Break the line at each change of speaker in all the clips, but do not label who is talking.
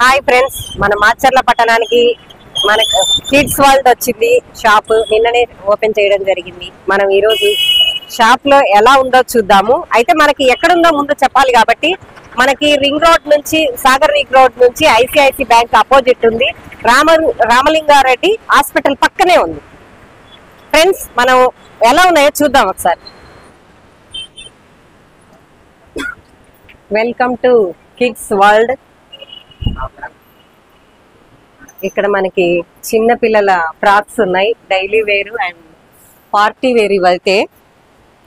Hi friends, మన మాచర్ల పట్టణానికి మన కిడ్స్ వరల్డ్ వచ్చింది. షాప్ నిన్ననే ఓపెన్ చేయడం జరిగింది. మనం ఈ రోజు షాప్ లో ఎలా ఉందో చూద్దాము. అయితే మనకి ఎక్కడుందో ముందు చెప్పాలి కాబట్టి మనకి రింగ్ రోడ్ నుంచి సాగర్ రింగ్ రోడ్ నుంచి ఐసిఐసి బ్యాంక్ అపోజిట్ ఉంది. రామలింగారెడ్డి హాస్పిటల్ పక్కనే ఉంది. ఫ్రెండ్స్, మనం ఎలా ఉన్నాయో చూద్దాం ఒకసారి. Welcome to kids world. ఇక్కడ మనకి చిన్న పిల్లల ఫ్రాక్స్ ఉన్నాయి, daily wear and party wear. ఇవైతే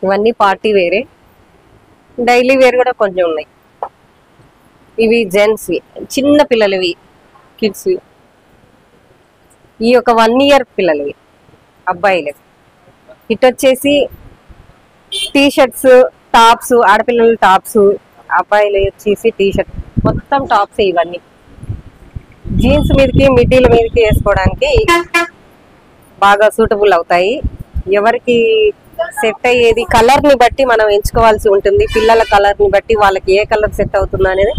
ఇవన్నీ పార్టీ వేరే, డైలీ వేర్ కూడా కొంచెం ఉన్నాయి. ఇవి జెంట్స్వి, చిన్న పిల్లలవి, కిడ్స్వి. ఈ ఒక 1 year పిల్లలవి, అబ్బాయిలు. ఇటు వచ్చేసి టీ షర్ట్స్, టాప్స్, ఆడపిల్లల టాప్స్, అబ్బాయిలు వచ్చేసి టీ షర్ట్, మొత్తం టాప్స్. ఇవన్నీ జీన్స్ మీదకి మిడ్డీల మీదకి వేసుకోవడానికి బాగా సూటబుల్ అవుతాయి. ఎవరికి సెట్ అయ్యేది కలర్ ని బట్టి మనం ఎంచుకోవాల్సి ఉంటుంది. పిల్లల కలర్ ని బట్టి వాళ్ళకి ఏ కలర్ సెట్ అవుతుందో అనేది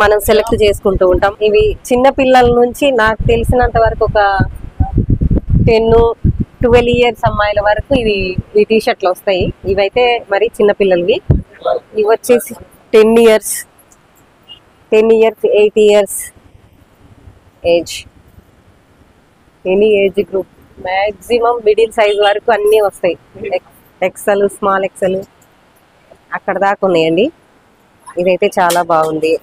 మనం సెలెక్ట్ చేసుకుంటూ ఉంటాం. ఇవి చిన్న పిల్లల నుంచి నాకు తెలిసినంత వరకు ఒక 10-12 years అమ్మాయిల వరకు ఈ టీ షర్ట్లు వస్తాయి. ఇవైతే మరి చిన్న పిల్లలవి. ఇవి వచ్చేసి 10 years, 8 years age, any age group, maximum middle size వరకు అన్నీ వస్తాయి. ఎక్సెల్, స్మాల్ ఎక్సెల్ అక్కడ దాకా ఉన్నాయండి. ఇదైతే చాలా బాగుంది.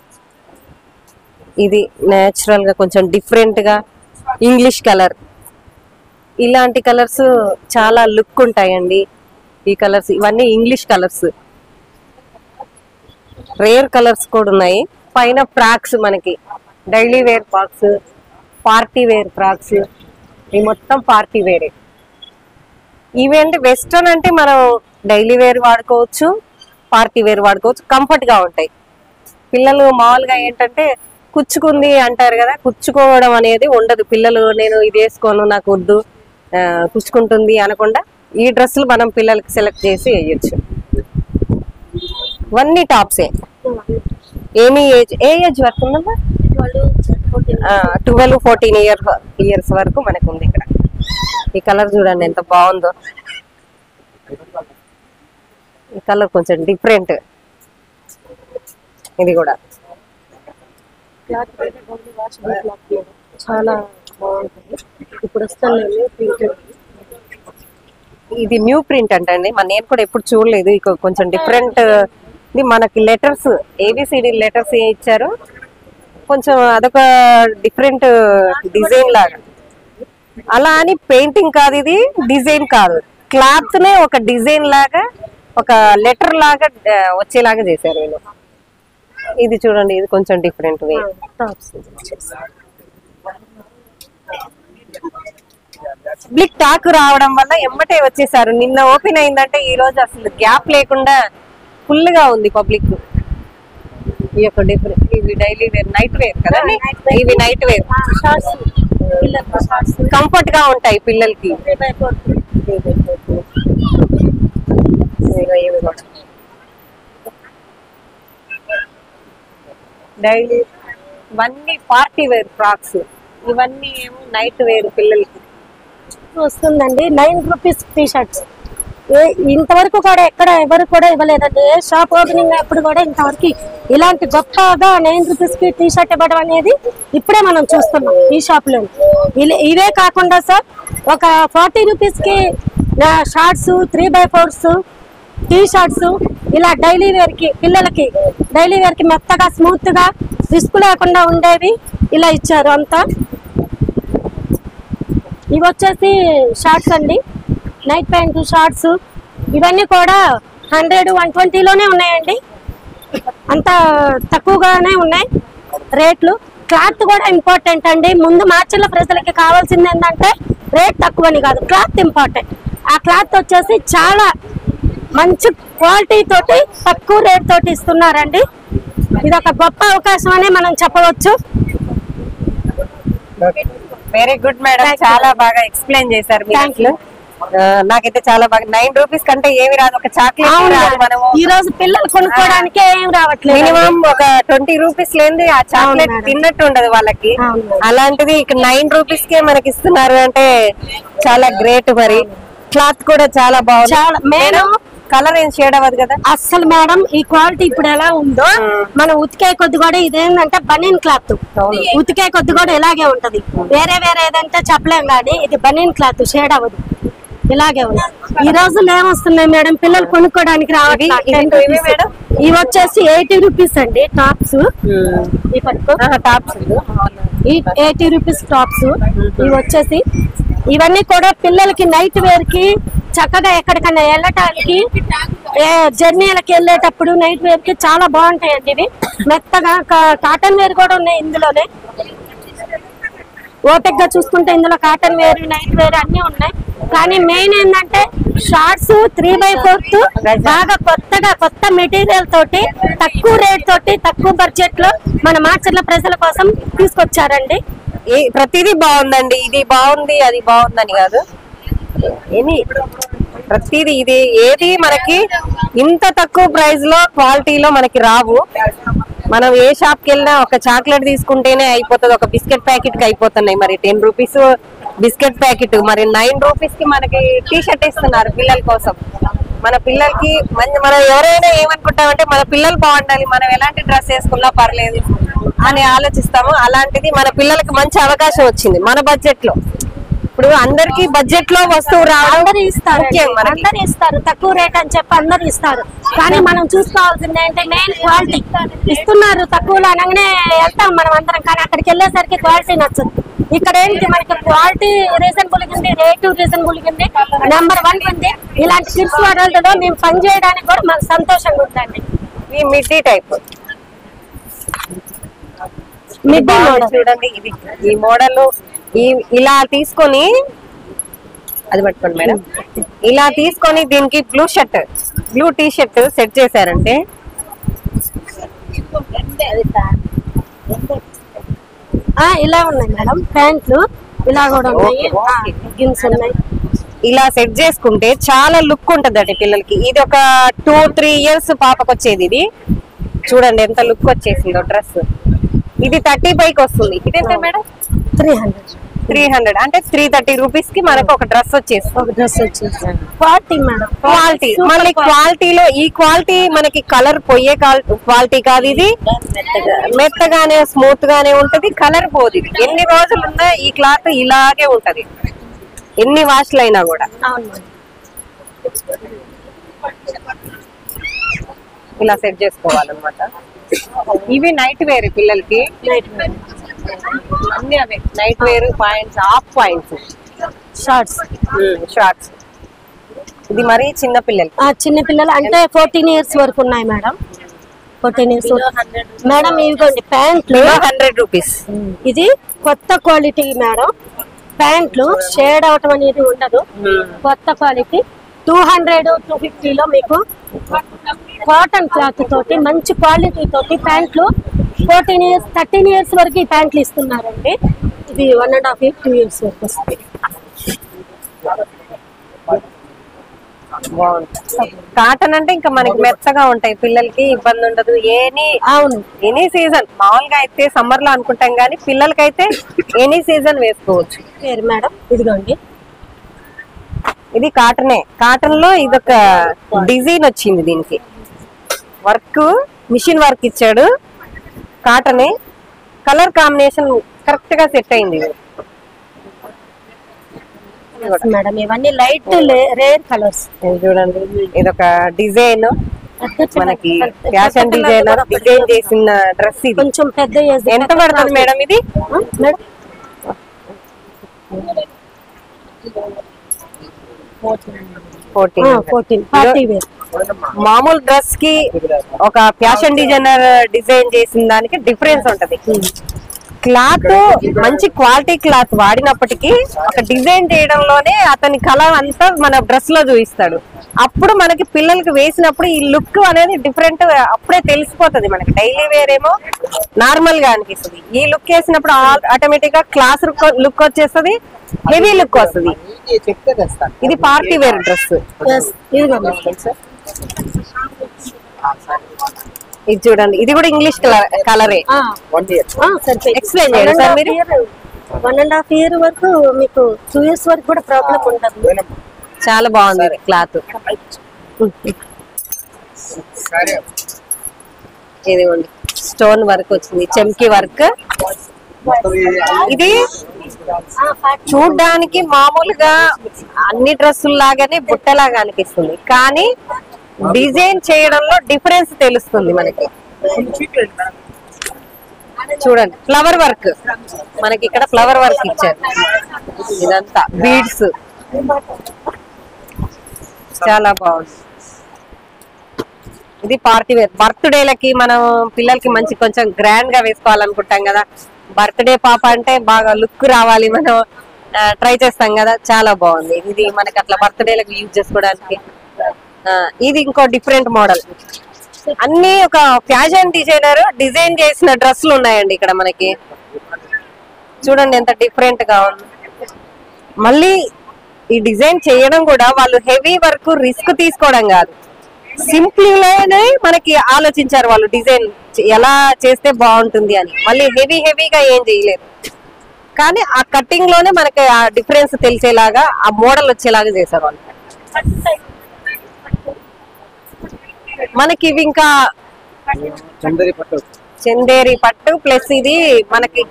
ఇది న్యాచురల్ గా కొంచెం డిఫరెంట్ గా ఇంగ్లీష్ కలర్. ఇలాంటి కలర్స్ చాలా లుక్ ఉంటాయండి. ఈ కలర్స్ ఇవన్నీ ఇంగ్లీష్ కలర్స్. రేర్ కలర్స్ కూడా ఉన్నాయి. పైన ఫ్రాక్స్, మనకి daily wear frocks, party wear frocks. ఇవి మొత్తం పార్టీ వేరే. ఇవి అంటే వెస్ట్రన్ అంటే మనం డైలీ వేర్ వాడుకోవచ్చు, పార్టీ వేర్ వాడుకోవచ్చు, కంఫర్ట్ గా ఉంటాయి. పిల్లలు మామూలుగా ఏంటంటే కుచ్చుకుంది అంటారు కదా, కుచ్చుకోవడం అనేది ఉండదు. పిల్లలు నేను ఇది వేసుకోను, నాకు వద్దు, కుచ్చుకుంటుంది అనకుండా ఈ డ్రెస్సులు మనం పిల్లలకి సెలెక్ట్ చేసి వేయచ్చు. ఇవన్నీ టాప్సే. ఏ ఏజ్ వరకు ఉందమ్మా? 12-14 years వరకు మనకు ఉంది ఇక్కడ. ఈ కలర్ చూడండి ఎంత బాగుందో. ఈ కలర్ కొంచెం డిఫరెంట్. ఇది కూడా చాలా బాగుంటుంది. ఇప్పుడు వస్తాను. ఇది న్యూ ప్రింట్ అంటండి. నేను కూడా ఎప్పుడు చూడలేదు. ఇక కొంచెం డిఫరెంట్. ఇది మనకి లెటర్స్, ABCD లెటర్స్ ఇచ్చారు. కొంచెం అదొక డిఫరెంట్ డిజైన్ లాగా. అలా అని పెయింటింగ్ కాదు, ఇది డిజైన్ కాదు, క్లాత్ నే ఒక డిజైన్ లాగా, ఒక లెటర్ లాగా వచ్చేలాగా చేశారు వీళ్ళు. ఇది చూడండి, ఇది కొంచెం డిఫరెంట్ వే. పబ్లిక్ టాక్ రావడం వల్ల ఎమ్మటే వచ్చేసారు. నిన్న ఓపెన్ అయిందంటే ఈ రోజు అసలు గ్యాప్ లేకుండా ఫుల్ గా ఉంది పబ్లిక్. ఈ యొక్క డిఫరెంట్, ఇవి డైలీ వేర్, నైట్ వేర్ కదా. ఇవి నైట్ వేర్, కంఫర్ట్ గా ఉంటాయి పిల్లలకి. డైలీ ఇవన్నీ పార్టీ వేర్ ఫ్రాక్స్. ఇవన్నీ ఏమో నైట్ వేర్ పిల్లలకి
వస్తుందండి. 9 rupees టీ షర్ట్స్. ఇంతవరకు కూడా ఎక్కడ ఎవరు కూడా ఇవ్వలేదండి. ఏ షాప్ ఓపెనింగ్ అప్పుడు కూడా ఇంతవరకు ఇలాంటి గొప్పగా 9 rupees కి టీ షర్ట్ ఇవ్వడం అనేది ఇప్పుడే మనం చూస్తున్నాం ఈ షాప్ లో. ఇవే కాకుండా సార్, ఒక 40 rupees కి షార్ట్స్, 3x4s, టీ షర్ట్స్, ఇలా డైలీ వేర్ కి, పిల్లలకి డైలీ వేర్ కి మెత్తగా స్మూత్ గా రిస్క్ లేకుండా ఉండేవి ఇలా ఇచ్చారు అంతా. ఇవి వచ్చేసి షార్ట్స్ అండి, నైట్ ప్యాంటు షార్ట్స్. ఇవన్నీ కూడా 100-120లోనే ఉన్నాయండి. అంత తక్కువగానే ఉన్నాయి రేట్లు. క్లాత్ కూడా ఇంపార్టెంట్ అండి. ముందు మార్చిల ప్రజలకి కావాల్సింది ఏంటంటే రేట్ తక్కువని కాదు, క్లాత్ ఇంపార్టెంట్. ఆ క్లాత్ వచ్చేసి చాలా మంచి క్వాలిటీ తోటి తక్కువ రేట్ తోటి ఇస్తున్నారండి. ఇది ఒక గొప్ప అవకాశం అని మనం చెప్పవచ్చు.
వెరీ గుడ్ మేడం, చాలా బాగా ఎక్స్ప్లెయిన్ చేశారు. నాకైతే చాలా బాగా 9 రూపీస్ కంటే ఏమి రాదు, ఒక చాక్లెట్ రాదు. మనము
ఈ రోజు పిల్లలు కొనుక్కోవడానికి ఏం రావట్లేదు,
మినిమం ఒక 20 రూపీస్ లేని ఆ చాక్లెట్ తిన్నట్టు ఉండదు వాళ్ళకి. అలాంటిది ఇక్కడ 9 రూపీస్ కే మనకి ఇస్తున్నారు అంటే చాలా గ్రేట్. మరి క్లాత్ కూడా చాలా బాగుంది.
చాలా మేడం
కలర్ ఏం షేడ్ అవ్వదు కదా
అస్సలు. మేడం ఈ క్వాలిటీ ఇప్పుడు ఎలా ఉందో మనం ఉతికే కొద్ది కూడా ఇదేంటంటే బనీన్ క్లాత్, ఉతికే కొద్ది కూడా ఇలాగే ఉంటది. వేరే వేరే ఏదంటే చెప్పలేం కానీ ఇది బనీన్ క్లాత్, షేడ్ అవ్వదు, ఇలాగే ఉంది. ఈ రోజులు ఏమొస్తున్నాయి మేడం పిల్లలు కొనుక్కోవడానికి రావట్లేదు. ఇవి వచ్చేసి 80 రూపీస్ అండి టాప్స్. ఈ 80 రూపీస్ టాప్స్ ఇవి వచ్చేసి. ఇవన్నీ కూడా పిల్లలకి నైట్ వేర్ కి చక్కగా ఎక్కడికన్నా వెళ్ళటానికి జర్నీలకి వెళ్ళేటప్పుడు నైట్ వేర్ కి చాలా బాగుంటాయండి. ఇవి మెత్తగా కాటన్ వేర్ కూడా ఉన్నాయి ఇందులోనే. ఓపిక్ గా చూసుకుంటే ఇందులో కాటన్ వేర్ నైట్ వేర్ అన్ని ఉన్నాయి. కానీ మెయిన్ ఏంటంటే షార్ట్స్ 3/4 బాగా కొత్త మెటీరియల్ తోటి తక్కువ రేట్ తోటి తక్కువ బడ్జెట్ లో మన మాచర్ల ప్రజల కోసం తీసుకొచ్చారండి.
ప్రతిదీ బాగుందండి. ఇది బాగుంది అది బాగుందని కాదు, ప్రతిదీ ఇది ఏది మనకి ఇంత తక్కువ ప్రైస్ లో క్వాలిటీలో మనకి రావు. మనం ఏ షాప్ కి వెళ్ళినా ఒక చాక్లెట్ తీసుకుంటేనే అయిపోతుంది, ఒక బిస్కెట్ ప్యాకెట్ కి అయిపోతున్నాయి. మరి 10 రూపీస్ బిస్కెట్ ప్యాకెట్, మరి 9 రూపీస్ కి మనకి టీ షర్ట్ ఇస్తున్నారు పిల్లల కోసం. మన పిల్లలకి మనం ఎవరైనా ఏమనుకుంటామంటే మన పిల్లలు బాగుండాలి, మనం ఎలాంటి డ్రెస్ వేసుకున్నా పర్లేదు అని ఆలోచిస్తాము. అలాంటిది మన పిల్లలకి మంచి అవకాశం వచ్చింది మన బడ్జెట్ లో. ఇప్పుడు అందరికి బడ్జెట్ లో వస్తువు
అందరు ఇస్తారు, తక్కువ రేట్ అని చెప్పి అందరు ఇస్తారు. కానీ మనం చూసుకోవాల్సింది ఏంటంటే మెయిన్ క్వాలిటీ. ఇస్తున్నారు తక్కువలో అనగానే వెళ్తాం మనం అందరం, కానీ అక్కడికి వెళ్ళేసరికి క్వాలిటీ నచ్చదు. ఇక్కడ ఏంటి మనకి క్వాలిటీ రీజనబుల్ ఉంది, రేటు రీజనబుల్ ఉంది, నెంబర్ 1 ఉంది. ఇలాంటి కిడ్స్ వరల్డ్ లో మేము పని చేయడానికి కూడా మాకు సంతోషంగా ఉందండి.
ఈ మిడ్డీ టైప్ చూడండి, ఇది ఈ మోడల్ ఇలా తీసుకొని అది పట్టుకోండి మేడం. ఇలా తీసుకొని దీనికి బ్లూ టీ షర్ట్ సెట్ చేశారంటే
ఇలా ఉన్నాయి మేడం. ప్యాంట్లు ఇలా కూడా ఉన్నాయి, గిన్స్ ఉన్నాయి.
ఇలా సెట్ చేసుకుంటే చాలా లుక్ ఉంటదండి పిల్లలకి. ఇది ఒక 2-3 ఇయర్స్ పాపకు వచ్చేది. ఇది చూడండి ఎంత లుక్ వచ్చేసిందో డ్రెస్. ఇది 35కి వస్తుంది. ఇది ఎంత మేడం? 300 అంటే 330 రూపీస్ కి మనకు ఒక డ్రెస్ వచ్చేసి
క్వాలిటీ మేడం.
క్వాలిటీ మళ్ళీ క్వాలిటీలో ఈ క్వాలిటీ మనకి కలర్ పోయే క్వాలిటీ కాదు. ఇది మెత్తగానే స్మూత్ గానే ఉంటది, కలర్ పోదు. ఎన్ని రోజులున్నా ఈ క్లాత్ ఇలాగే ఉంటది, ఎన్ని వాష్లు అయినా కూడా. ఇలా సెట్ చేసుకోవాలన్నమాట. ఇవి నైట్ వేర్ పిల్లలకి, అన్ని అవే night wear pants, half pants, shorts. ఇది మరి చిన్న పిల్లలు
అంటే 14 ఇయర్స్ వరకు ఉన్నాయి మేడం. 14 years madam. ఇవిగోండి ప్యాంట్లు
100 రూపీస్.
ఇది కొత్త క్వాలిటీ మేడం. ప్యాంట్లు షేడ్ అవటం అనేది ఉండదు, కొత్త క్వాలిటీ. 200-250లో మీకు కాటన్ క్లాత్ తోటి మంచి క్వాలిటీ తోటి ప్యాంట్లు 14 ఇయర్స్ 13 ఇయర్స్ వరకు ఈ ప్యాంట్లు ఇస్తున్నారండి. ఇది 1.5 years 2 years వరకు వస్తుంది.
కాటన్ అంటే ఇంకా మనకి మెత్తగా ఉంటాయి, పిల్లలకి ఇబ్బంది ఉండదు. ఎనీ సీజన్ మామూలుగా అయితే సమ్మర్ లో అనుకుంటాం కానీ పిల్లలకైతే ఎనీ సీజన్ వేసుకోవచ్చు.
మేడం ఇదిగోండి,
ఇది కాటనే. కాటన్ లో ఇదొక డిజైన్ వచ్చింది, దీనికి వర్క్ మిషన్ వర్క్ ఇచ్చాడు. కాటనే, కలర్ కాంబినేషన్ కరెక్ట్ గా సెట్ అయింది.
మేడం ఇవన్నీ లైట్ రేర్ కలర్స్.
చూడండి ఇదొక డిజైన్, మనకి ఫ్యాషన్ డిజైనర్ డిజైన్ చేసిన డ్రెస్. ఇది
కొంచెం పెద్ద ఏజ్.
ఎంత పడుతుంది మేడం ఇది?
మేడం 14
మామూలు డ్రెస్ కి ఒక ఫ్యాషన్ డిజైనర్ డిజైన్ చేసిన దానికి డిఫరెన్స్ ఉంటది. క్లాత్ మంచి క్వాలిటీ క్లాత్ వాడినప్పటికీ ఒక డిజైన్ చేయడంలోనే అతని కళ అంతా మన డ్రెస్ లో చూపిస్తాడు. అప్పుడు మనకి పిల్లలకి వేసినప్పుడు ఈ లుక్ అనేది డిఫరెంట్ అప్పుడే తెలిసిపోతుంది. మనకి డైలీ వేర్ ఏమో నార్మల్ గా అనిపిస్తుంది, ఈ లుక్ వేసినప్పుడు ఆటోమేటిక్ గా క్లాస్ లుక్ వచ్చేస్తుంది, హెవీ లుక్ వస్తుంది. ఇది పార్టీ వేర్ డ్రెస్. ఇది చూడండి, ఇది కూడా ఇంగ్లీష్ కలరే. ఎక్స్ప్లెయిన్ చేయండి సార్ మీరు.
1.5 year వరకు మీకు 2 years వరకు కూడా ప్రాబ్లం ఉండదు.
చాలా బాగుంది క్లాత్. ఇదిగోండి స్టోన్ వర్క్ వచ్చింది, చెమ్కి వర్క్. ఇది చూడ్డానికి మామూలుగా అన్ని డ్రెస్సుల లాగానే బుట్టలాగా అనిపిస్తుంది, కానీ డిజైన్ చేయడంలో డిఫరెన్స్ తెలుస్తుంది మనకి. చూడండి ఫ్లవర్ వర్క్, మనకి ఇక్కడ ఫ్లవర్ వర్క్ ఇచ్చారు. ఇదంతా బీడ్స్, చాలా బాగుంది. ఇది పార్టీ వేర్. బర్త్డేలకి మనం పిల్లలకి మంచి కొంచెం గ్రాండ్ గా వేసుకోవాలనుకుంటాం కదా, బర్త్డే పాప అంటే బాగా లుక్ రావాలి, మనం ట్రై చేస్తాం కదా. చాలా బాగుంది ఇది, మనకి అట్లా బర్త్డేలకు యూజ్ చేసుకోవడానికి. ఇది ఇంకో డిఫరెంట్ మోడల్. అన్ని ఒక ఫ్యాషన్ డిజైనర్ డిజైన్ చేసిన డ్రెస్సులు ఉన్నాయండి ఇక్కడ మనకి. చూడండి ఎంత డిఫరెంట్ గా ఉంది. మళ్ళీ ఈ డిజైన్ చేయడం కూడా వాళ్ళు హెవీ వర్క్ రిస్క్ తీసుకోవడం కాదు, సింపుల్ గానే మనకి ఆలోచించారు వాళ్ళు డిజైన్ ఎలా చేస్తే బాగుంటుంది అని. మళ్ళీ హెవీగా ఏం చేయలేదు, కానీ ఆ కటింగ్ లోనే మనకి ఆ డిఫరెన్స్ తెలిసేలాగా ఆ మోడల్ వచ్చేలాగా చేశారు వాళ్ళు. మనకి ఇవి ఇంకా చందేరి పట్టు ప్లస్ ఇది మనకి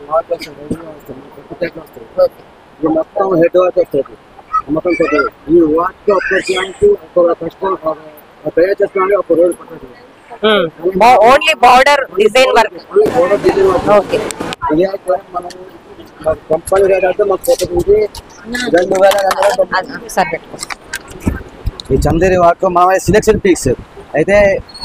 only border design work. Okay
ఈ చందేరి వర్క్ మన సెలెక్షన్ పీక్స్ అయితే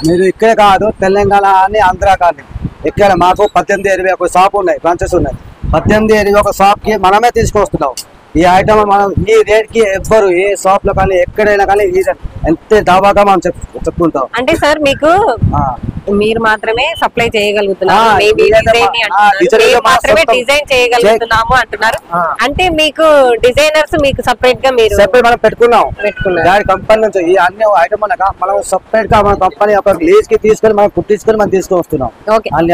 మీరు ఇక్కడ కాదు, తెలంగాణ అని ఆంధ్ర కానీ ఇక్కడ మాకు 18 ఒక షాప్ ఉన్నాయి, బ్రాంచెస్ ఉన్నాయి. 18 ఒక షాప్ కి మనమే తీసుకొస్తున్నాం. ఈ ఐటమ్ మనం ఈ రేట్ కి ఎవ్వరు ఏ షాప్ లో కానీ ఎక్కడైనా కానీ ఎంత దాబాగా మనం చెప్పుకుంటాం.
అంటే సార్ మీకు మీరు మాత్రమే సప్లై చేయగలుగుతున్నారు, మాత్రమే డిజైన్ చేయగలుగుతున్నాము అంటున్నారు. అంటే మీకు డిజైనర్స్ మీకు సపరేట్ గా మీరు
మనం పెట్టుకున్నాం దాని కంపెనీ నుంచి ఈ అన్ని ఐటమ్ మనం సపరేట్ గా మన కంపెనీ ఒక లీజ్ కి తీసుకొని మనం కుట్టించుకొని మనం తీసుకొని వస్తున్నాం.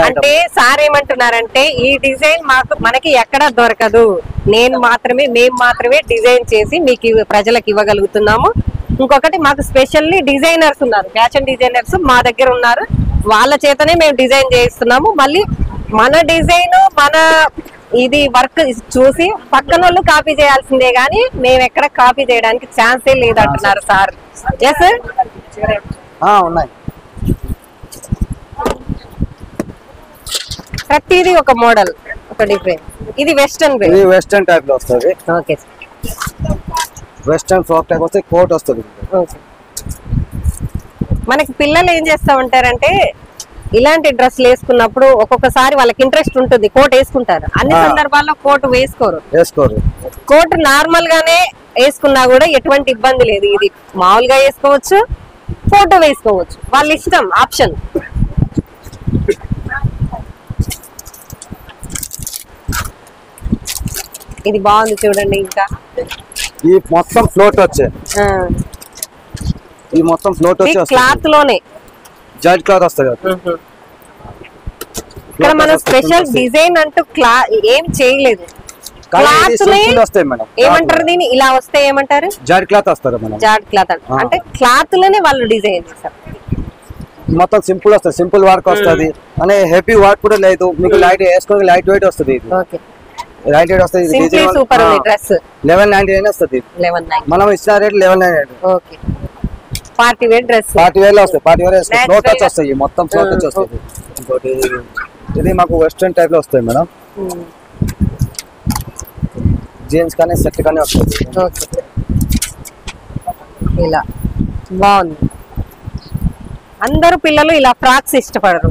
అంటే సార్ ఏమంటున్నారంటే ఈ డిజైన్ మనకి ఎక్కడ దొరకదు, మేము మాత్రమే డిజైన్ చేసి మీకు ప్రజలకు ఇవ్వగలుగుతున్నాము. ఇంకొకటి మాకు స్పెషల్లీ డిజైనర్స్ ఉన్నారు, ఫ్యాషన్ డిజైనర్స్ మా దగ్గర ఉన్నారు, వాళ్ళ చేతనే మేము డిజైన్ చేయిస్తున్నాము. మళ్ళీ మన డిజైన్ మన ఇది వర్క్ చూసి పక్కన వాళ్ళు కాపీ చేయాల్సిందే గానీ మేము ఎక్కడ కాపీ చేయడానికి ఛాన్సే లేదంటున్నారు సార్. ఎస్
ఉన్నాయి,
ప్రతిది ఒక మోడల్ ఒక డిఫరెంట్. ఇది వెస్టర్న్
టైప్ లో వస్తుంది.
ఓకే
వెస్టర్న్ ఫ్రాక్ టైప్ వస్తే కోట్ వస్తుంది.
మనకి పిల్లలు ఏం చేస్తా ఉంటారంటే ఇలాంటి డ్రెస్లు వేసుకున్నప్పుడు ఒక్కొక్కసారి వాళ్ళకి ఇంట్రెస్ట్ ఉంటుంది, కోట్ వేసుకుంటారు. అన్ని సందర్భాల్లో కోట్ వేసుకోరు. కోట్ నార్మల్ గానే వేసుకున్నా కూడా ఎటువంటి ఇబ్బంది లేదు. ఇది మామూలుగా వేసుకోవచ్చు, ఫోటో వేసుకోవచ్చు, వాళ్ళ ఇష్టం, ఆప్షన్. ఇది బాగుంది చూడండి. ఇంకా
ఈ మొత్తం ఫ్లోట్ వచ్చే ఈ మొత్తం ఫ్లోట్ వచ్చే
క్లాత్ లోనే
జార్జ్ క్లాత్ వస్తుంది.
ఇక్కడ మనం స్పెషల్ డిజైన్ అంటూ ఏం చేయలేదు. ఏమంటారు దీన్ని, ఇలా వస్తే ఏమంటారు,
జార్జ్ క్లాత్ వస్తారు.
జార్జ్ క్లాత్ అంటే క్లాత్ లోనే వాళ్ళు డిజైన్ చేస్తారు.
మొత్తం సింపుల్ వస్తుంది, సింపుల్ వర్క్ వస్తుంది. అనే హెవీ వర్క్ కూడా లేదు, మీకు లైట్ వేసుకోవడానికి లైట్ వెయిట్ వస్తుంది. లైట్ వెయిట్ వస్తుంది. 1199 వస్తుంది. మనం ఇచ్చిన rate 1199.
Party wear dress,
party wear లో వస్తాయి. పార్టీ వేర్ ఫ్లోట్ టచ్ వస్తాయి, మొత్తం ఫ్లోట్ టచ్ వస్తుంది. ఇంకోటి ఇది మాకు వెస్టర్న్ టైప్ లో వస్తాయి మేడం. జీన్స్ కానీ సెట్ కానీ వస్తుంది.
ఇలా బాగుంది. అందరూ పిల్లలు ఇలా ఫ్రాక్స్ ఇష్టపడరు,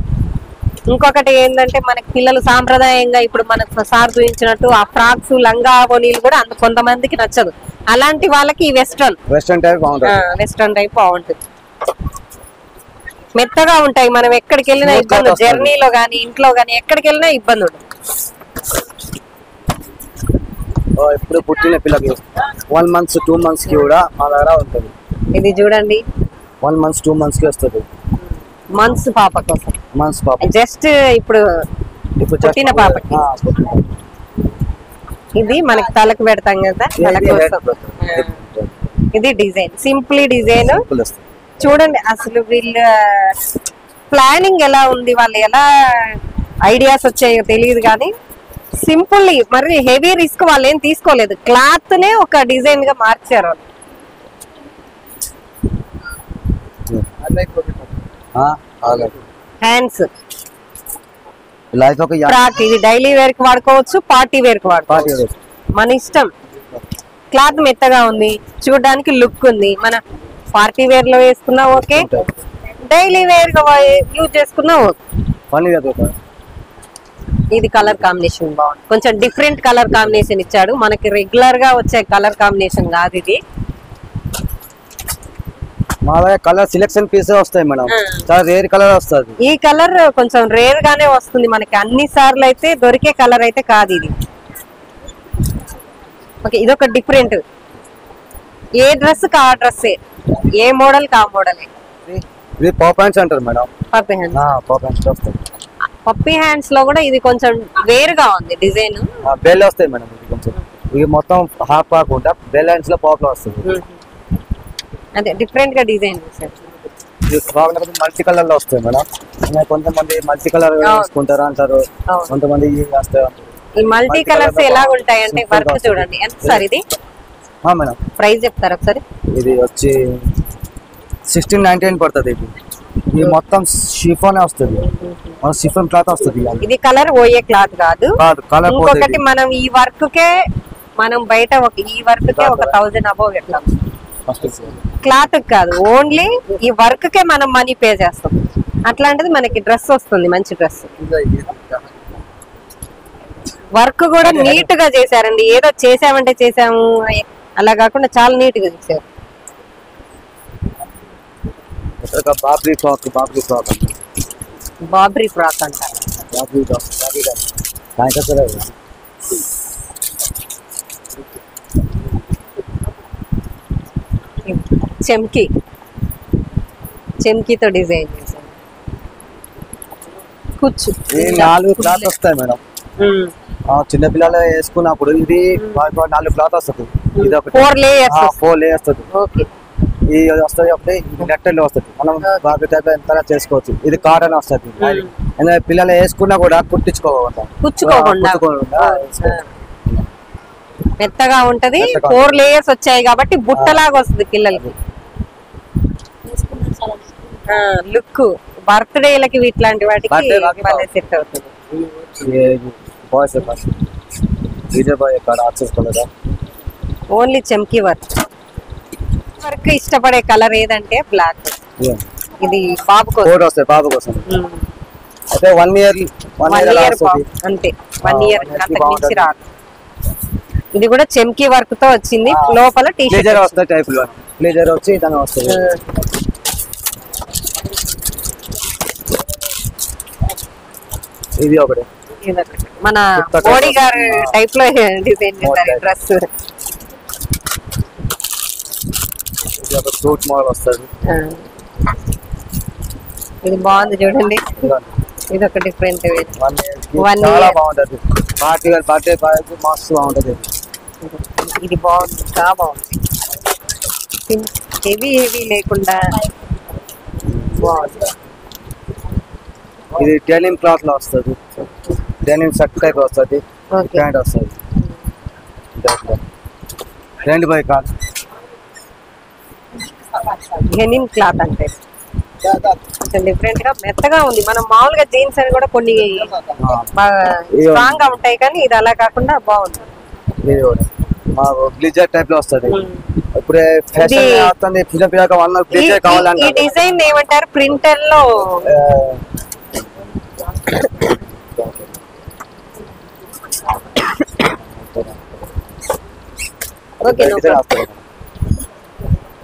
ఇంకొకటి ఏంటంటే మనకి పిల్లలు సాంప్రదాయంగా ఇప్పుడు మనకు సార్ చూపించినట్టు ఆ ఫ్రాక్స్ లంగా ఓనీలు కూడా అంత కొంతమందికి నచ్చదు. అలాంటి వాళ్ళకి ఈ
వెస్ట్రన్ టైప్
బాగుంటుంది. మెత్తగా ఉంటాయి, మనం ఎక్కడికి వెళ్ళినా ఇబ్బంది, జర్నీలో గానీ ఇంట్లో గానీ ఎక్కడికి వెళ్ళినా ఇబ్బంది ఉండదు.
ఇప్పుడు పుట్టిన పిల్లకి 1 month 2 months కి కూడా మా దగ్గర ఉంటుంది.
ఇది చూడండి
1 month 2 months కి వస్తుంది.
మంత్స్ పాప కోసం, జస్ట్ ఇప్పుడు పుట్టిన పాపకి. ఇది మనకి తలకు పెడతాం కదా, తలకు కోసం. ఇది డిజైన్, సింప్లీ డిజైన్. చూడండి అసలు వీళ్ళ ప్లానింగ్ ఎలా ఉంది, వాళ్ళు ఎలా ఐడియాస్ వచ్చాయో తెలియదు కానీ సింపుల్, మరి హెవీ రిస్క్ వాళ్ళు ఏం తీసుకోలేదు. క్లాత్ నే ఒక డిజైన్ గా మార్చారు వాళ్ళు. హ్యాండ్స్ ఫ్రాక్, ఇది డైలీ వేర్ కి వాడుకోవచ్చు, పార్టీ వేర్ కి వాడుకోవచ్చు, మన ఇష్టం. క్లాత్ మెత్తగా ఉంది, చూడడానికి లుక్ ఉంది. మన పార్టీ వేర్ లో వేసుకున్నా ఓకే, డైలీ వేర్ గా యూజ్ చేసుకున్నా ఓకే. ఇది కలర్ కాంబినేషన్ బాగుంది, కొంచెం డిఫరెంట్ కలర్ కాంబినేషన్ ఇచ్చాడు. మనకి రెగ్యులర్ గా వచ్చే కలర్ కాంబినేషన్ కాదు ఇది.
మా దగ్గర కలర్ సెలెక్షన్ పీసే వస్తాయి మేడం, చాలా రేర్ కలర్ వస్తుంది.
ఈ కలర్ కొంచెం రేర్ గానే వస్తుంది మనకి, అన్ని సార్లు అయితే దొరికే కలర్ అయితే కాదు ఇది. ఓకే, ఇది ఒక డిఫరెంట్, ఏ డ్రెస్ కా డ్రెస్, ఏ మోడల్ కా మోడల్.
ఇది పాప్ హ్యాండ్స్ అంటారు madam,
puppy hands.
Pop hands వస్తాయి.
పప్పీ హ్యాండ్స్ లో కూడా ఇది కొంచెం వేరుగా ఉంది డిజైన్.
బెల్ వస్తాయి మేడం, ఇది కొంచెం ఇది మొత్తం హాఫ్ కాకుండా బెల్ హ్యాండ్స్ లో పాప్ లో వస్తుంది.
అదే డిఫరెంట్ గా డిజైన్ చేశారు.
మల్టీ కలర్ లో వస్తాయి మేడం, కొంతమంది మల్టీ కలర్ వేసుకుంటారు అంటారు, కొంతమంది
ఈ మల్టీ కలర్స్ ఎలా ఉంటాయి అంటే వర్క్ చూడండి ఎంత సార్ ఇది.
మేడం
ప్రైస్ చెప్తారా ఒకసారి?
ఇది వచ్చి 1699 పడుతుంది. ఇది మొత్తం షిఫాన్ వస్తుంది, షిఫాన్ క్లాత్ వస్తుంది.
ఇది కలర్ పోయే క్లాత్ కాదు. ఇంకొకటి మనం ఈ వర్క్ కే మనం బయట ఈ వర్క్ కే ఒక 1000 అబోవ్ ఎట్లా, క్లాత్ కాదు, ఓన్లీ ఈ వర్క్ కే మనం మనీ పే చేస్తాం. అట్లాంటిది మనకి డ్రెస్ వస్తుంది, మంచి డ్రెస్. వర్క్ కూడా నీట్ గా చేశారండి, ఏదో చేసామంటే చేసాము అలా కాకుండా చాలా నీట్ గా చేశారు.
బాబ్రీ ఫ్రాక్
అంటారు. చెమ్కీతో డిజైన్ చేశారు. కూర్చు
4 క్లాత్ వస్తాయి మేడం, చిన్న పిల్లలు వేసుకున్నప్పుడు. ఇది 4 క్లాత్ వస్తుంది, ఇది ఒక 4 లేయర్స్ వస్తుంది. ఇది వస్తుంది ఒకటి నెట్టెల్లో వస్తుంది, మనం బాగా చేసుకోవచ్చు. ఇది కాటన్ వస్తుంది, పిల్లలు వేసుకున్నా కూడా
కుచ్చుకోకుండా మెత్తగా ఉంటది. 4 లేయర్స్ వచ్చాయి కాబట్టి బుట్టలాగా వస్తుంది పిల్లలకి. లుక్ బర్త్డేలకి ఇట్లాంటి వాటికి సెట్ అవుతుంది. ఓన్లీ చెమ్కీ వర్క్. ఇష్టపడే కలర్ ఏదంటే బ్లాక్. ఇది బాబు
కోసం అయితే 1 year
అంతే, 1 year అంతకు మించి రాదు. ఇది కూడా చెమ్కీ వర్క్ తో వచ్చింది, లోపల టీ షర్ట్
వస్తుంది టైప్ లో బ్లేజర్ వచ్చి దాని వస్తుంది. ఇది ఒకటి
మన మోడీ గారు టైప్ లో డిజైన్ చేశారు డ్రెస్.
సూట్ మోడల్ వస్తుంది,
ఇది బాగుంది చూడండి. ఇది ఒక డిఫరెంట్,
చాలా బాగుంటది. బర్త్డే మస్తు బాగుంటది.
ఇది బాగుంది, చాలా బాగుంది. హెవీ లేకుండా బాగుంది.
ఇది డెనిమ్ క్లాత్ లో వస్తుంది, డెనిమ్ షర్ట్ టైప్ వస్తుంది, ప్యాంట్ వస్తుంది. 2 by కాదు,
డెనిమ్ క్లాత్ అంటే కొంచెం డిఫరెంట్ గా మెత్తగా ఉంది. మనం మామూలుగా జీన్స్ అని కూడా కొన్ని స్ట్రాంగ్ గా ఉంటాయి, కానీ ఇది అలా కాకుండా బాగుంది.
బ్లేజర్ టైప్ లో వస్తుంది. ఇప్పుడే
ఈ డిజైన్ ఏమంటారు? ప్రింటర్ లో ఓకే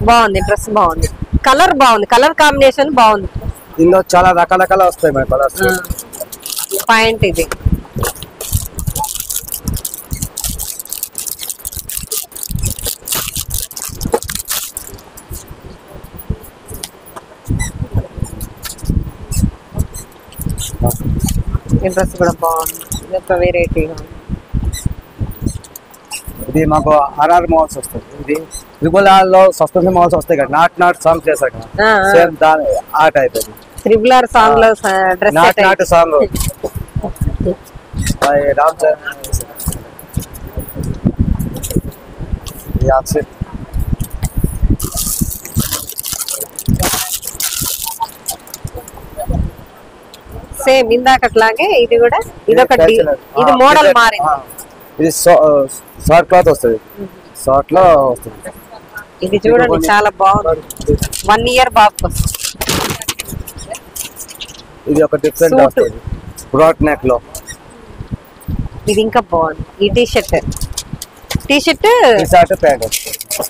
బాగుంది, డ్రెస్ బాగుంది, కలర్ బాగుంది, కలర్ కాంబినేషన్ బాగుంది.
ఇందులో చాలా రకాల వస్తాయి మన కలర్స్.
పాయింట్ ఇది ఈ డ్రెస్ కూడా బాగుంది, ఇది ఒక వెరైటీగా.
ఇది మాకు ఆర్ఆర్ మాల్స్ వస్తుంది. ఇది ట్రిపుల్ లో సస్పెన్షన్ మాల్స్ వస్తాయి కదా, నాట్ సాంగ్ చేశారు కదా, సేమ్ దాని ఆ టైప్. అది
ట్రిపుల్ ఆర్ సాంగ్ లో dress
not song Ram Charan.
Same ఇందాకట్లాగే ఇది కూడా, ఇది ఒక ఇది మోడల్ మారింది.
ఇది షార్ట్ క్లాత్ వస్తుంది, షార్ట్ లో వస్తుంది.
ఇది చూడండి చాలా బాగుంది, 1 ఇయర్ బాబు.
ఇది ఒక డిఫరెంట్ వస్తుంది బ్రాడ్ నెక్ లో.
ఇది ఇంకా బాగుంది. ఈ T shirt
pant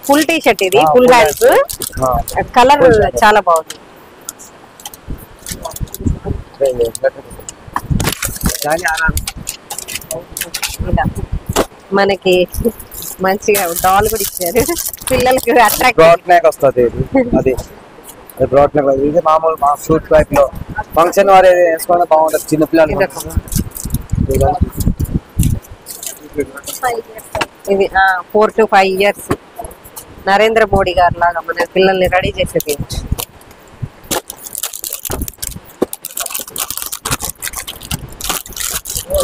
full T shirt, ఇది ఫుల్ హ్యాండ్స్, కలర్ చాలా బాగుంది. ఇలా మనకి మంచిగా డాల్ కూడా ఇచ్చారు పిల్లలకి అట్రాక్ట్.
బ్రాడ్ నెక్ వస్తుంది అది బ్రాడ్ నెక్. ఇది మామూలు మా సూట్ టైప్ లో ఫంక్షన్ వారు వేసుకుంటే బాగుంటుంది చిన్న పిల్లలు.
ఇది 4 to 5 years నరేంద్ర మోడీ గారు లాగా మన పిల్లల్ని రెడీ చేసేది.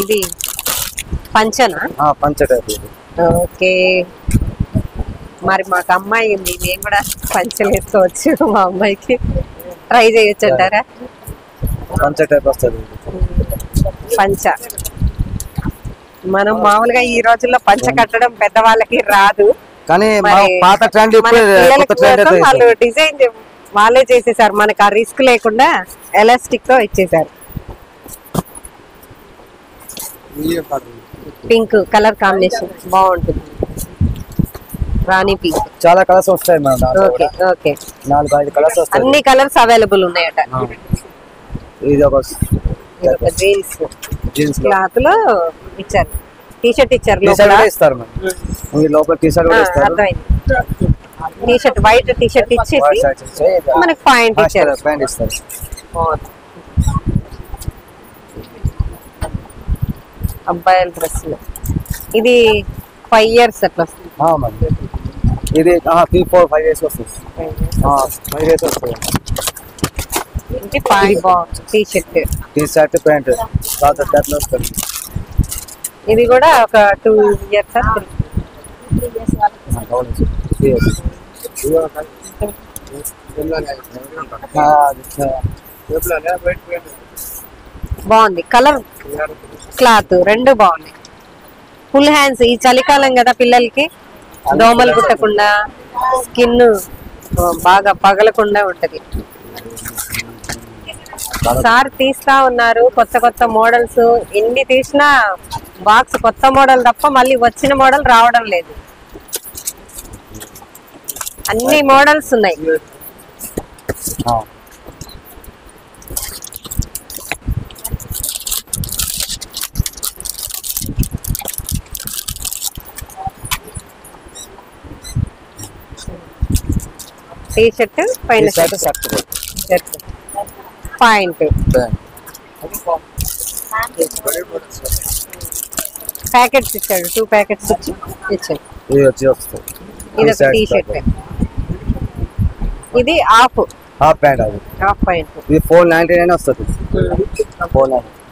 ఇది పంచనా?
పంచ టైప్.
ఓకే, మరి మాకు అమ్మాయి ఉంది, మేము కూడా పంచలు వేసుకోవచ్చు, మా అమ్మాయికి ట్రై చేయొచ్చు అంటారా?
పంచ టైప్ వస్తుంది
పంచ. మనం మామూలుగా ఈ రోజుల్లో పంచ కట్టడం పెద్దవాళ్ళకి రాదు,
కానీ పాత ట్రెండ్
వాళ్ళు డిజైన్ వాళ్ళే చేసేసారు, మనకు ఆ రిస్క్ లేకుండా ఎలాస్టిక్ తో ఇచ్చేసారు. పింక్ కలర్ కాంబినేషన్ బాగుంటుంది, రాణి పింక్.
చాలా కలర్స్ వస్తాయి మేడం.
ఓకే ఓకే,
4-5 కలర్స్ వస్తాయి.
అన్ని కలర్స్ అవైలబుల్ ఉన్నాయట.
ఇది ఒక
జీన్స్ క్లాత్ లో ఇచ్చారు, టీ షర్ట్ ఇచ్చారు,
ఇస్తారు లోపల టీ షర్ట్ కూడా ఇస్తారు.
అర్థమైంది, T shirt white T shirt ఇచ్చేసి మనకి పాయింట్ ఇచ్చారు. అబ్బాయిల డ్రెస్సులు ఇది 5 years అట్లా వస్తుంది.
ఇది 3-4-5 years వస్తుంది. 5 years వస్తుంది.
ఇది పాయింట్ బాగుంది, టీ షర్ట్
ప్యాంట్ వస్తుంది.
ఇది కూడా ఒక 2 years 3 years. బాగుంది, కలర్ క్లాత్ రెండు బాగుంది. ఫుల్ హ్యాండ్స్, ఈ చలికాలం కదా పిల్లలకి దోమలు కుట్టకుండా స్కిన్ బాగా పగలకుండా ఉంటది. సార్ తీస్తా ఉన్నారు కొత్త కొత్త మోడల్స్, ఎన్ని తీసినా బాక్స్ కొత్త మోడల్ తప్ప మళ్ళీ వచ్చిన మోడల్ రావడం లేదు. అన్ని మోడల్స్ ఉన్నాయి. టీ షర్ట్ పైన పాయింట్ ప్యాకెట్స్ ఇచ్చాడు, 2 ప్యాకెట్స్ ఇచ్చాడు. ఇది ఒక టీ షర్ట్, ఇది హాఫ్
ప్యాంట్, అది
హాఫ్ పాయింట్.
ఇది 499 వస్తుంది.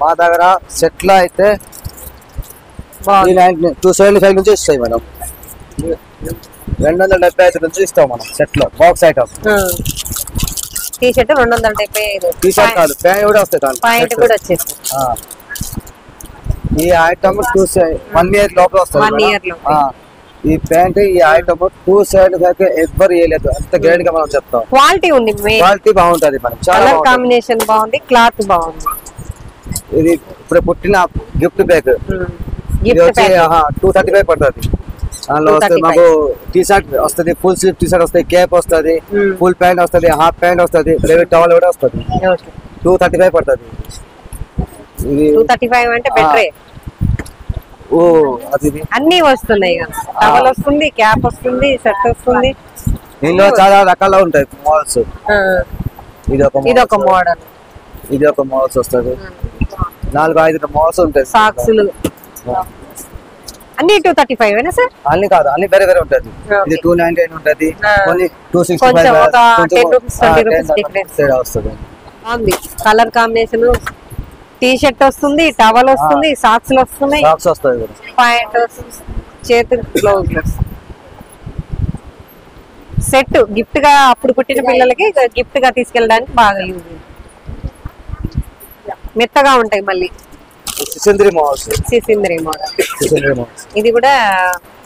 మా దగ్గర సెట్ లో అయితే 275 నుంచి ఇస్తాయి మేడం. 275 నుంచి ఇస్తాం మనం సెట్ లో box item.
T shirt 275.
T shirt కాదు, ప్యాంట్ కూడా వస్తాయి,
పాయింట్ కూడా వచ్చేసి.
ఈ ఐటమ్ 1 year లోపల వస్తుంది.
1 year లో
ఈ ప్యాంట్ ఈ ఐటమ్ 275 ఎవ్వరు వేయలేదు, అంత గ్రేడ్ గా మనం చెప్తాం.
క్వాలిటీ ఉంది,
క్వాలిటీ బాగుంటది. మనం చాలా
కాంబినేషన్ బాగుంది, క్లాత్ బాగుంది.
ఇది ఇప్పుడు పుట్టిన గిఫ్ట్ బ్యాగ్ ఇది వచ్చి 235 పడుతుంది. దానిలో వస్తుంది మాకు టీ షర్ట్ వస్తుంది, ఫుల్ స్లీవ్ టీ షర్ట్ వస్తుంది, కేప్ వస్తుంది, ఫుల్ ప్యాంట్ వస్తుంది, హాఫ్ ప్యాంట్ వస్తుంది, ప్రైవేట్ టవల్ కూడా వస్తుంది. 235 పడుతుంది. ఇది
235 అంటే బెటరే.
ఓ అది
అన్ని వస్తున్నాయి కదా, టవల్ వస్తుంది, క్యాప్ వస్తుంది, షర్ట్ వస్తుంది.
దీనిలో చాలా రకాలు ఉంటాయి మోడల్స్. ఇది
ఒక మోడల్,
ఇది ఒక మోడల్స్ వస్తుంది. 4-5 మోడల్స్ ఉంటాయి.
సాక్స్లు అన్ని 235 సార్?
అన్ని కాదు, అన్ని వేరే వేరే ఉంటది. ఇది 299 ఉంటది, కొన్ని 265 వస్తుంది.
కలర్ కాంబినేషన్ టీ షర్ట్ వస్తుంది, టవల్ వస్తుంది, సాక్స్ వస్తున్నాయి, ప్యాంట్ వస్తుంది, చేతులు బ్లౌజ్ సెట్. గిఫ్ట్ గా అప్పుడు పుట్టిన పిల్లలకి గిఫ్ట్ గా తీసుకెళ్ళడానికి బాగా యూజ్. మెత్తగా ఉంటాయి. మళ్ళీ
సిసింద్రి మోడల్స్.
ఇది కూడా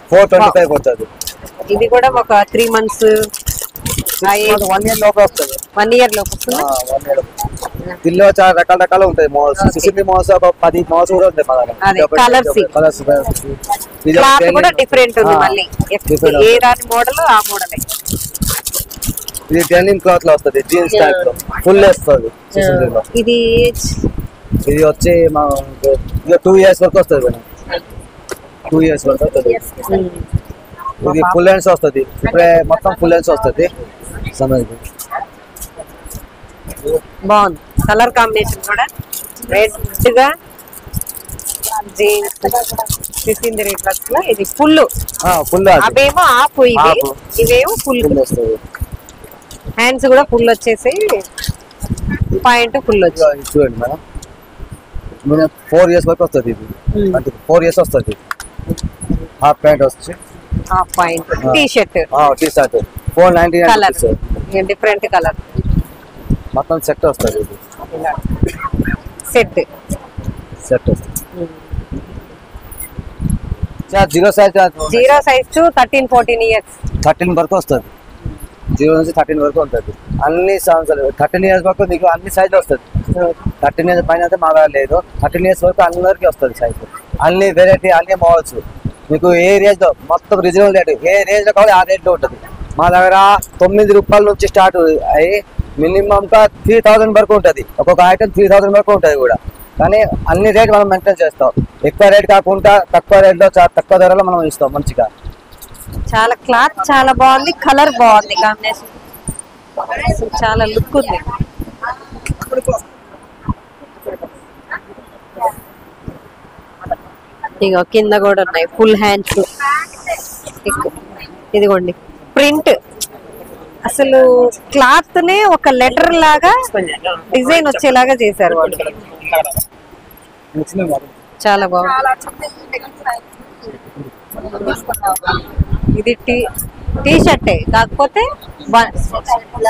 425 వస్తుంది.
ఇది కూడా ఒక 3 months
1 year లోపు వస్తుంది.
1 year లోపు వస్తుంది.
దీనిలో చాలా రకాలు ఉంటాయి మోడల్స్. సిసింద్రి మోడల్స్ ఒక 10 మోడల్స్ కూడా ఉంటాయి.
కలర్స్ క్లాత్ కూడా డిఫరెంట్ ఉంది. మళ్ళీ ఏ రాని మోడల్ ఆ మోడలే.
ఇది డెనిమ్ క్లాత్ లో వస్తుంది, జీన్స్ టైప్ లో ఫుల్ వస్తుంది. ఇది వచ్చి 2 years వరకు వస్తుంది మేడం. 2 years వరకు వస్తుంది. ఇది ఫుల్ హ్యాండ్స్ వస్తుంది. ఇప్పుడే మొత్తం ఫుల్ హ్యాండ్స్ వస్తుంది.
బాగుంది కలర్ కాంబినేషన్ కూడా. రెడ్ గా జీన్స్ సిసింద్రి డ్రెస్ లో ఇది ఫుల్. అవేమో ఆఫ్, ఇవేమో ఫుల్
వస్తుంది.
హ్యాండ్స్ కూడా ఫుల్ వచ్చేసి, పాయింట్ ఫుల్ వచ్చేసి.
చూడండి మేడం, 4 years వరకు వస్తుంది. ఇది 4 years వస్తుంది. హాఫ్ ప్యాంట్ వస్తుంది,
half point T shirt
499
colour, different colour
మొత్తం సెట్ వస్తుంది.
సెట్
వస్తుంది. 0 size
టు 13-14 years
13 వరకు వస్తుంది. 0 నుంచి 13 వరకు ఉంటుంది. అన్ని 13 years వరకు మీకు అన్ని సైజులు వస్తుంది. 13 years పైన అయితే మా లేదు. 13 years వరకు అందరికి వస్తుంది సైజు. అన్ని వెరైటీ, అన్ని మోడల్స్. మీకు ఏ రేంజ్ లో మొత్తం రీజనబుల్ రేట్, ఏ రేంజ్ లో కావాలి ఆ రేట్ లో ఉంటుంది. మా దగ్గర 9 రూపాయల నుంచి స్టార్ట్ అయ్యి మినిమం 3000 వరకు ఉంటుంది. ఒక్కొక్క ఐటమ్ 3000 వరకు ఉంటుంది కూడా. కానీ అన్ని రేట్ మనం మెయింటైన్ చేస్తాం. ఎక్కువ రేట్ కాకుండా తక్కువ రేట్ లో తక్కువ ధరలో మనం ఇస్తాం మంచిగా.
చాలా క్లాత్ చాలా బాగుంది, కలర్ బాగుంది, కాంబినేషన్ చాలా లుక్ ఉంది. ఇగో కింద కూడా ఉన్నాయి ఫుల్ హ్యాండ్స్. ఇదిగోండి ప్రింట్, అసలు క్లాత్ నే ఒక లెటర్ లాగా డిజైన్ వచ్చేలాగా చేశారు వాళ్ళు. చాలా బాగుంది. ఇది టీ షర్టే కాకపోతే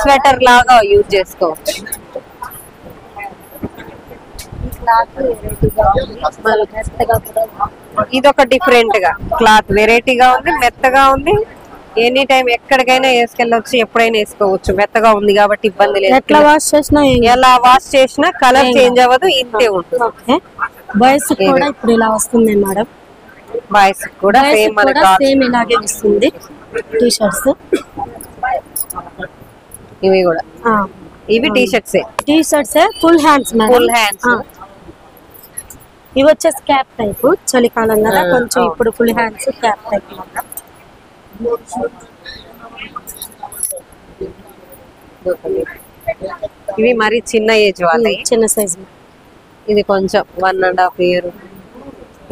స్వెటర్ లాగా యూజ్ చేసుకోవచ్చు. ఇది ఒక డిఫరెంట్ గా క్లాత్ వెరైటీగా ఉంది, మెత్తగా ఉంది. ఎనీ టైం ఎక్కడికైనా వేసుకెళ్ళవచ్చు, ఎప్పుడైనా వేసుకోవచ్చు. మెత్తగా ఉంది కాబట్టి ఇబ్బంది లేదు.
ఎట్లా వాష్ చేసినా
ఎలా వాష్ చేసినా కలర్ చేంజ్ అవ్వదు, ఇంతే ఉంటుంది.
బాయ్స్ కూడా ఇప్పుడు ఇలా వస్తుంది మేడం.
బాయ్స్ కూడా
సేమ్ ఇలాగే వస్తుంది టీ షర్ట్స్.
ఇవి కూడా ఇవి T shirts
full hands.
Full hands.
ఇవి వచ్చేసి క్యాప్ టైప్, చలికాలం కదా కొంచెం. ఇప్పుడు ఫుల్ హ్యాండ్స్ క్యాప్ టైప్.
ఇవి మరి చిన్న ఏజ్ వాళ్ళవి,
చిన్న సైజు.
ఇది కొంచెం 1.5 year,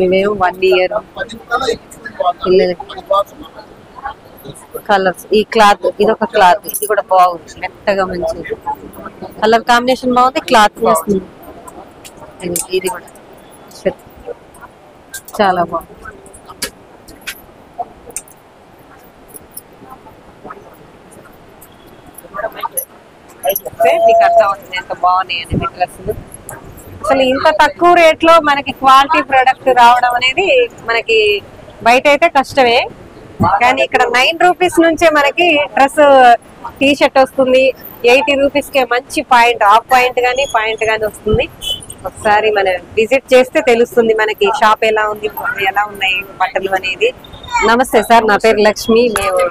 ఇవేమో 1 year. కలర్స్, ఈ క్లాత్, ఇది ఒక క్లాత్, ఇది కూడా బాగుంది, మెత్తగా మంచిది. కలర్ కాంబినేషన్ బాగుంది, క్లాత్ బాగుంది. ఇది కూడా చాలా బాగుంది. మీకు అర్థమవుతుంది ఎంత బాగున్నాయి అని డ్రెస్సులు. అసలు ఇంత తక్కువ రేట్ లో మనకి క్వాలిటీ ప్రొడక్ట్ రావడం అనేది మనకి బయట అయితే కష్టమే. కానీ ఇక్కడ 9 rupees నుంచే మనకి డ్రెస్ టీ షర్ట్ వస్తుంది. 80 rupees కే మంచి పాయింట్, హాఫ్ పాయింట్ గానీ పాయింట్ గానీ వస్తుంది. ఒకసారి మనం విజిట్ చేస్తే తెలుస్తుంది మనకి షాప్ ఎలా ఉంది, ఎలా ఉన్నాయి బట్టలు అనేది. నమస్తే సార్, నా పేరు లక్ష్మి, మేము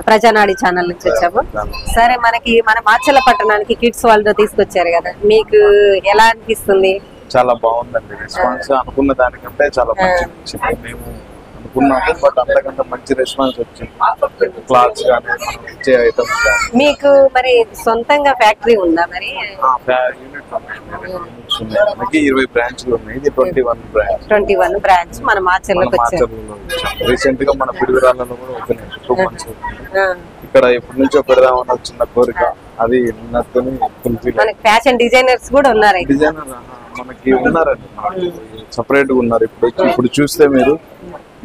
ప్రజానాడి ఛానల్ నుంచి వచ్చాము. సరే, మనకి మన మాచర్ల పట్టణానికి కిడ్స్ వరల్డ్ తీసుకొచ్చారు కదా, మీకు ఎలా అనిపిస్తుంది?
చాలా బాగుందండి రెస్పాన్స్. అనుకున్న దానికంటే చాలా మంచి వచ్చింది. మేము అనుకున్నాము, బట్ అంతకంటే మంచి రెస్పాన్స్ వచ్చింది. క్లాత్స్ కానీ మనం ఇచ్చే ఐటమ్స్ కానీ.
మీకు మరి సొంతంగా ఫ్యాక్టరీ ఉందా? మరి
మనకి 20 బ్రాంచ్లు ఉన్నాయి. ఇది 21
బ్రాంచ్ మన మాచర్లకు వచ్చారు.
రీసెంట్ గా మన పిడుగురాళ్ళలో కూడా ఓపెన్ అయింది 2 months. ఇక్కడ ఎప్పటి నుంచో పెడదామన్న చిన్న కోరిక, అది ఉన్నట్టుని ఫుల్ఫిల్.
మనకి ఫ్యాషన్ డిజైనర్స్ కూడా ఉన్నారు.
డిజైనర్ మనకి ఉన్నారండి, సపరేట్ గా ఉన్నారు. ఇప్పుడు చూస్తే మీరు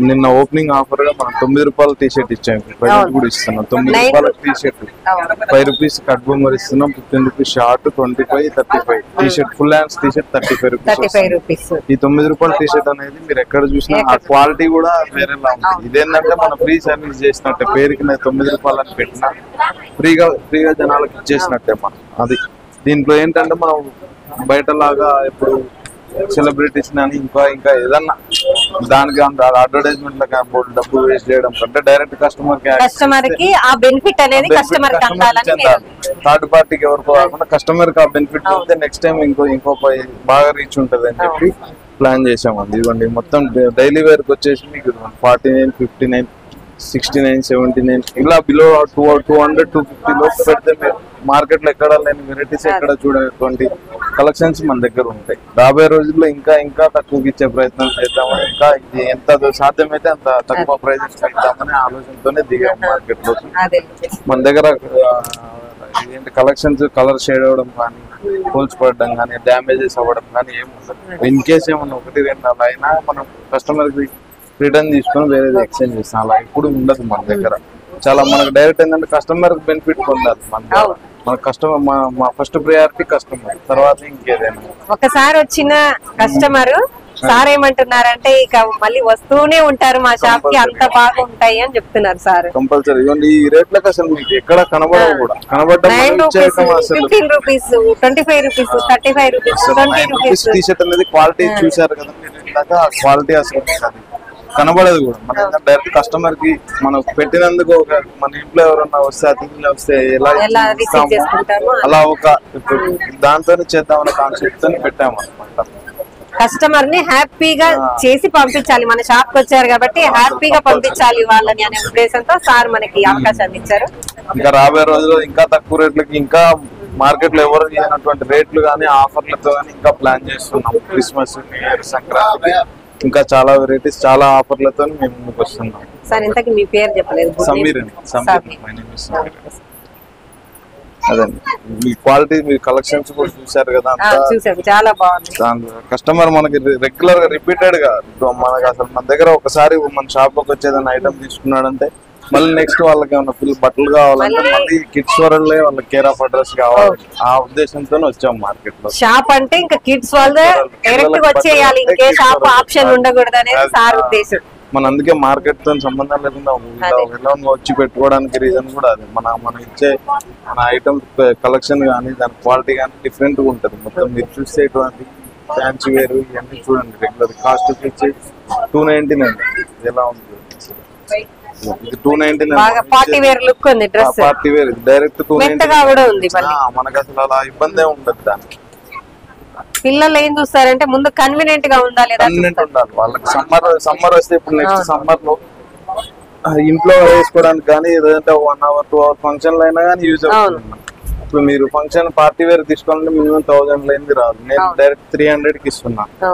నిన్న ఓపెనింగ్ ఆఫర్ గా మనం 9 రూపాయల టీ షర్ట్ ఇచ్చాం, ప్రెజెంట్ కూడా ఇస్తున్నాం. 9 రూపాయల టీ షర్ట్, 5 రూపీస్ కట్ బొమ్మర్ ఇస్తున్నాం, 15 rupees short, 25, 35 T shirt, full hands T shirt 35 rupees. ఈ 9 రూపాయల టీ షర్ట్ అనేది మీరు ఎక్కడ చూసినా ఆ క్వాలిటీ కూడా వేరేలా ఉంటుంది. ఇదేంటంటే మనం ఫ్రీ సర్వీస్ చేసినట్టే, పేరుకి 9 రూపాయలు అని పెట్టినా ఫ్రీగా జనాలకు ఇచ్చేసినట్టే మనం. అది దీంట్లో ఏంటంటే మనం బయటలాగా ఇప్పుడు సెలబ్రిటీస్ అని ఇంకా ఏదన్నా దానికి అడ్వర్టైజ్మెంట్ డబ్బు వేస్ట్ చేయడం కంటే డైరెక్ట్ కస్టమర్
కి ఆ బెనిఫిట్ అనేది కస్టమర్ కి అందాలని
థర్డ్ పార్టీకి ఎవరికో కాకుండా కస్టమర్ కి ఆ బెనిఫిట్ అయితే నెక్స్ట్ టైం ఇంకో బాగా రీచ్ ఉంటది అని చెప్పి ప్లాన్ చేసామండి. ఇదిగోండి మొత్తం డైలీ వేర్ కి వచ్చేసి మీకు 49, 59, 69, 79 ఇలా బిలో 200, 250 లోపు పెడితే మీరు మార్కెట్ లో ఎక్కడ లేని వెరైటీస్ ఎక్కడ చూడేటువంటి కలెక్షన్స్ మన దగ్గర ఉంటాయి. రాబోయే రోజుల్లో ఇంకా తక్కువకి ఇచ్చే ప్రయత్నం చేద్దామని, ఇంకా ఇది ఎంత సాధ్యమైతే అంత తక్కువ ప్రైజెస్ ఇద్దామనే ఆలోచనతోనే దిగాము మార్కెట్ లో. మన దగ్గర ఏంటి కలెక్షన్స్ కలర్ షేడ్ అవ్వడం కానీ, హోల్స్ పడడం కానీ, డ్యామేజెస్ అవ్వడం కానీ ఏమి ఉండదు. ఇన్ కేస్ ఏమన్నా 1-2 అలా అయినా మనం కస్టమర్ కి రిటర్న్ తీసుకొని వేరేది ఎక్స్చేంజ్ చేస్తాం. అలా ఎప్పుడు ఉండదు మన దగ్గర. చాలా మనకు డైరెక్ట్ ఏంటంటే కస్టమర్ బెనిఫిట్ పొందాలి. మన కస్టమర్, మా ఫస్ట్ ప్రయారిటీ కస్టమర్, తర్వాత ఇంకేదైనా.
ఒకసారి వచ్చిన కస్టమర్ సార్ ఏమంటున్నారంటే ఇక మళ్ళీ వస్తూనే ఉంటారు మా షాప్ కి, అంత బాగా ఉంటాయి అని చెప్తున్నారు సార్.
కంపల్సరీ ఈ రేట్లకు అసలు మీకు ఎక్కడ కనబడవు కూడా.
15 rupees, 25 rupees, 35 rupees, 20 rupees
T shirt అనేది క్వాలిటీ చూసారు కదా మీరు. ఇందాక క్వాలిటీ అసలు కనబడదు కూడా. మన డైరెక్ట్ కస్టమర్ కి మనం పెట్టినందుకు మన ఇంట్లో ఎవరన్నా వస్తే, అతిథులు వస్తే ఎలా అలా దాంతోనే చేద్దామన్న కాన్సెప్ట్ తో పెట్టాము అనమాట.
కస్టమర్ ని హ్యాపీగా చేసి పంపించాలి, మన షాప్ కి వచ్చారు కాబట్టి హ్యాపీగా పంపించాలి వాళ్ళని అనే ఉద్దేశంతో సార్ మనకి అవకాశాన్ని ఇచ్చారు.
ఇంకా రాబోయే రోజుల్లో ఇంకా తక్కువ రేట్లకి, ఇంకా మార్కెట్ లో ఎవరు చేయనటువంటి రేట్లు కానీ ఆఫర్లతో కానీ ఇంకా ప్లాన్ చేస్తున్నాం. క్రిస్మస్, న్యూ ఇయర్, సంక్రాంతి ఇంకా చాలా వెరైటీస్, చాలా ఆఫర్లతో మేము ముందుకు వస్తున్నాం.
సార్ ఇంతకీ మీ పేరు చెప్పలేదు?
సమీర్ అండి. My name is Sameer. అదండి మీ క్వాలిటీ, మీ కలెక్షన్స్ కూడా చూసారు కదా,
చాలా బాగుంది.
కస్టమర్ మనకి రెగ్యులర్ గా రిపీటెడ్ గా మనకి అసలు మన దగ్గర ఒకసారి మన షాప్ లోకి వచ్చేదన్న ఐటమ్ తీసుకున్నాడంటే మళ్ళీ నెక్స్ట్ వాళ్ళకి ఏమన్నా ఫుల్ బట్టలు కావాలంటే మళ్ళీ కిడ్స్ వరల్డ్ వాళ్ళకి కేర్ ఆఫ్ అడ్రస్ కావాలి, ఆ ఉద్దేశంతో వచ్చాం మార్కెట్ లో.
షాప్ అంటే ఇంకా కిడ్స్ వాళ్ళే డైరెక్ట్ గా వచ్చేయాలి, ఇంకే షాప్ ఆప్షన్ ఉండకూడదు అనేది సార్ ఉద్దేశం.
మన అందుకే మార్కెట్ తో సంబంధం లేకుండా వచ్చి పెట్టుకోవడానికి రీజన్ కూడా అదే. మన ఇచ్చే మన ఐటమ్ కలెక్షన్ కానీ దాని క్వాలిటీ కానీ డిఫరెంట్ గా ఉంటది. మొత్తం మీరు చూసేటువంటి ఫ్యాన్సీ వేరు ఇవన్నీ చూడండి. రెగ్యులర్ కాస్ట్ వచ్చి 299 ఎలా ఉంది. ఇది 299
పార్టీ వేర్ లుక్ ఉంది డ్రెస్.
పార్టీ వేర్ డైరెక్ట్ 299 మనకు అసలు అలా ఇబ్బంది ఉండదు దానికి.
పిల్లలు ఏం చూస్తారంటే ముందు కన్వీనియంట్ గా ఉండాలి,
వాళ్ళకి సమ్మర్ వస్తే ఇప్పుడు నెక్స్ట్ సమ్మర్ లో ఇంట్లో వేసుకోవడానికి కానీ ఏదంటే 1 hour 2 hour ఫంక్షన్ అయినా కానీ యూజ్ అవుతుంది. ఇప్పుడు మీరు ఫంక్షన్ పార్టీ వేర్ తీసుకోవాలంటే మినిమం 1000 లేనిది రాదు. నేను డైరెక్ట్ 300 కి ఇస్తున్నాను.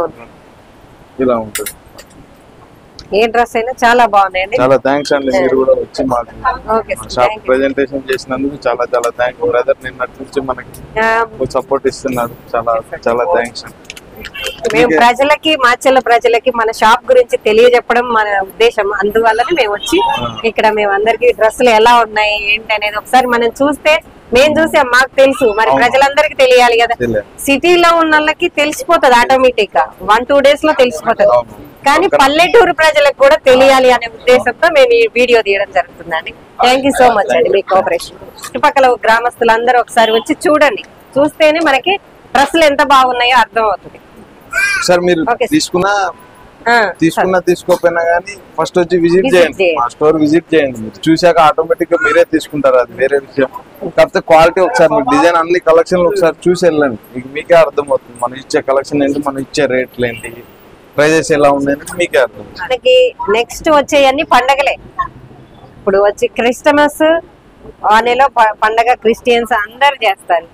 ఇలా ఉంటుంది.
ఏ డ్రెస్ అయినా చాలా బాగున్నాయండి.
చాలా థ్యాంక్స్ అండి, మీరు కూడా వచ్చి మాకు షాప్ ప్రెజెంటేషన్ చేసినందుకు చాలా థ్యాంక్స్ బ్రదర్. నిన్నటి నుంచి మనకి సపోర్ట్ ఇస్తున్నారు. చాలా థ్యాంక్స్ అండి.
మేము ప్రజలకి, మాచర్ల ప్రజలకి మన షాప్ గురించి తెలియజెప్పడం మన ఉద్దేశం. అందువల్లనే మేము వచ్చి ఇక్కడ మేము అందరికి డ్రెస్సులు ఎలా ఉన్నాయి ఏంటి అనేది ఒకసారి మనం చూస్తే, మేము చూసాం మాకు తెలుసు, మరి ప్రజలందరికీ తెలియాలి కదా. సిటీలో ఉన్న వాళ్ళకి తెలిసిపోతుంది ఆటోమేటిక్ గా, 1-2 days లో తెలిసిపోతుంది. కానీ పల్లెటూరు ప్రజలకు కూడా తెలియాలి అనే ఉద్దేశంతో మేము ఈ వీడియో తీయడం జరుగుతుందండి. థ్యాంక్ యూ సో మచ్ అండి మీ కోఆపరేషన్. చుట్టుపక్కల గ్రామస్తులందరూ ఒకసారి వచ్చి చూడండి, చూస్తేనే మనకి డ్రెస్సులు ఎంత బాగున్నాయో అర్థం అవుతుంది.
సార్ మీరు
Okay.
తీసుకోకపోయినా కానీ ఫస్ట్ వచ్చి విజిట్
Visit
చేయండి,
చేయండి.
మా స్టోర్ విజిట్ చేయండి. మీరు చూశాక ఆటోమేటిక్ గా మీరే తీసుకుంటారు, అది వేరే విషయం. కాకపోతే క్వాలిటీ ఒకసారి మీరు డిజైన్ అన్ని కలెక్షన్లు ఒకసారి చూసి వెళ్ళండి, మీకే అర్థమవుతుంది మనం ఇచ్చే కలెక్షన్ ఏంటి, మనం ఇచ్చే రేట్లు ఏంటి, ప్రైజెస్ ఎలా ఉన్నాయని మీకే అర్థం.
మనకి నెక్స్ట్ వచ్చేయన్ని పండగలే. ఇప్పుడు వచ్చి క్రిస్టమస్ ఆ నెల పండగ క్రిస్టియన్స్ అందరు చేస్తారు.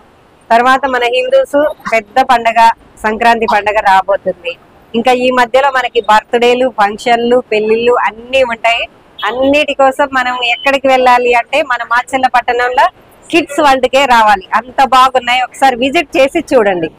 తర్వాత మన హిందూస్ పెద్ద పండగ సంక్రాంతి పండగ రాబోతుంది. ఇంకా ఈ మధ్యలో మనకి బర్త్డేలు, ఫంక్షన్లు, పెళ్లిళ్ళు అన్నీ ఉంటాయి. అన్నిటి కోసం మనం ఎక్కడికి వెళ్ళాలి అంటే మన మాచర్ల పట్టణంలో కిడ్స్ వరల్డ్ కే రావాలి. అంత బాగున్నాయి, ఒకసారి విజిట్ చేసి చూడండి.